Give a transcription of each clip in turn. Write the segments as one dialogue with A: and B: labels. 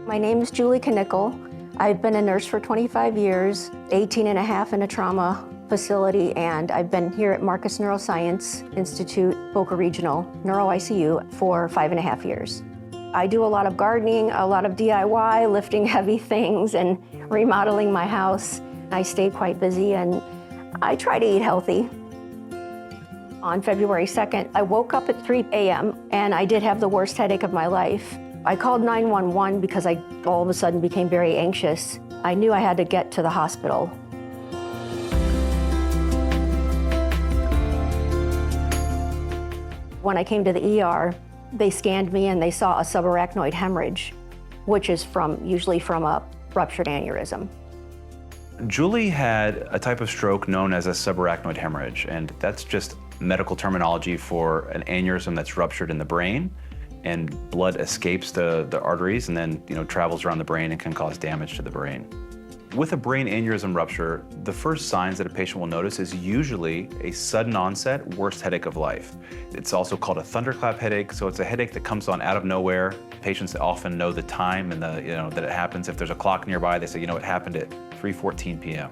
A: My name is Julie Knichel. I've been a nurse for 25 years, 18 and a half in a trauma facility, and I've been here at Marcus Neuroscience Institute, Boca Regional Neuro ICU for 5.5 years. I do a lot of gardening, a lot of DIY, lifting heavy things and remodeling my house. I stay quite busy and I try to eat healthy. On February 2nd, I woke up at 3 a.m. and I did have the worst headache of my life. I called 911 because I all of a sudden became very anxious. I knew I had to get to the hospital. When I came to the ER, they scanned me and they saw a subarachnoid hemorrhage, which is usually from a ruptured aneurysm.
B: Julie had a type of stroke known as a subarachnoid hemorrhage, and that's just medical terminology for an aneurysm that's ruptured in the brain, and blood escapes the arteries and then travels around the brain and can cause damage to the brain. With a brain aneurysm rupture, the first signs that a patient will notice is usually a sudden onset, worst headache of life. It's also called a thunderclap headache, so it's a headache that comes on out of nowhere. Patients often know the time and that it happens. If there's a clock nearby, they say, it happened at 3:14 p.m.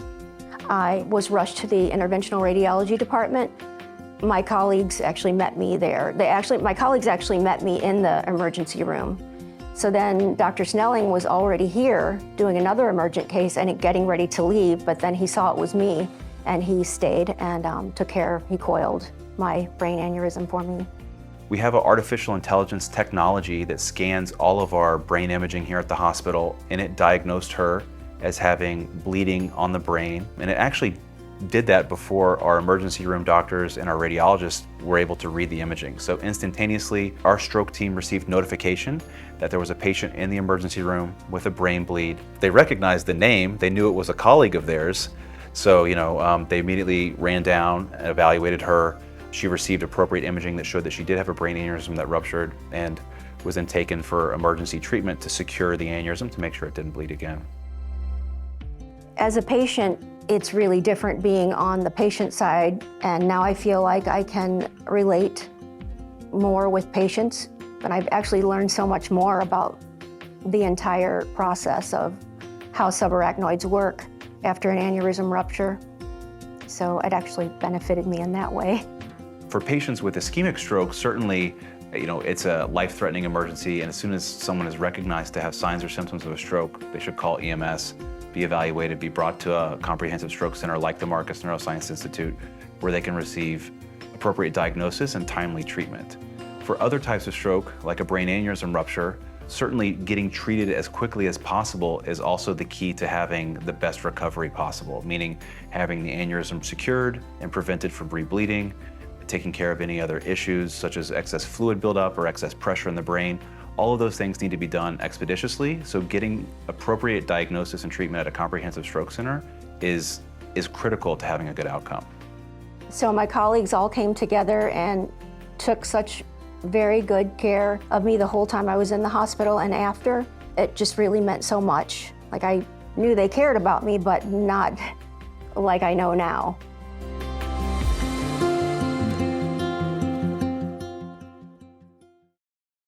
A: I was rushed to the interventional radiology department. My colleagues actually met me there. My colleagues actually met me in the emergency room. So then Dr. Snelling was already here doing another emergent case and getting ready to leave, but then he saw it was me and he stayed and he coiled my brain aneurysm for me.
B: We have an artificial intelligence technology that scans all of our brain imaging here at the hospital, and it diagnosed her as having bleeding on the brain, and it actually did that before our emergency room doctors and our radiologists were able to read the imaging. So instantaneously, our stroke team received notification that there was a patient in the emergency room with a brain bleed. They recognized the name, they knew it was a colleague of theirs, so they immediately ran down and evaluated her. She received appropriate imaging that showed that she did have a brain aneurysm that ruptured, and was then taken for emergency treatment to secure the aneurysm to make sure it didn't bleed again.
A: As a patient, it's really different being on the patient side, and now I feel like I can relate more with patients, and I've actually learned so much more about the entire process of how subarachnoids work after an aneurysm rupture. So it actually benefited me in that way.
B: For patients with ischemic stroke, certainly it's a life-threatening emergency, and as soon as someone is recognized to have signs or symptoms of a stroke, they should call EMS, be evaluated, be brought to a comprehensive stroke center like the Marcus Neuroscience Institute, where they can receive appropriate diagnosis and timely treatment. For other types of stroke, like a brain aneurysm rupture, certainly getting treated as quickly as possible is also the key to having the best recovery possible, meaning having the aneurysm secured and prevented from rebleeding, taking care of any other issues such as excess fluid buildup or excess pressure in the brain. All of those things need to be done expeditiously, so getting appropriate diagnosis and treatment at a comprehensive stroke center is critical to having a good outcome.
A: So my colleagues all came together and took such very good care of me the whole time I was in the hospital and after. It just really meant so much. Like, I knew they cared about me, but not like I know now.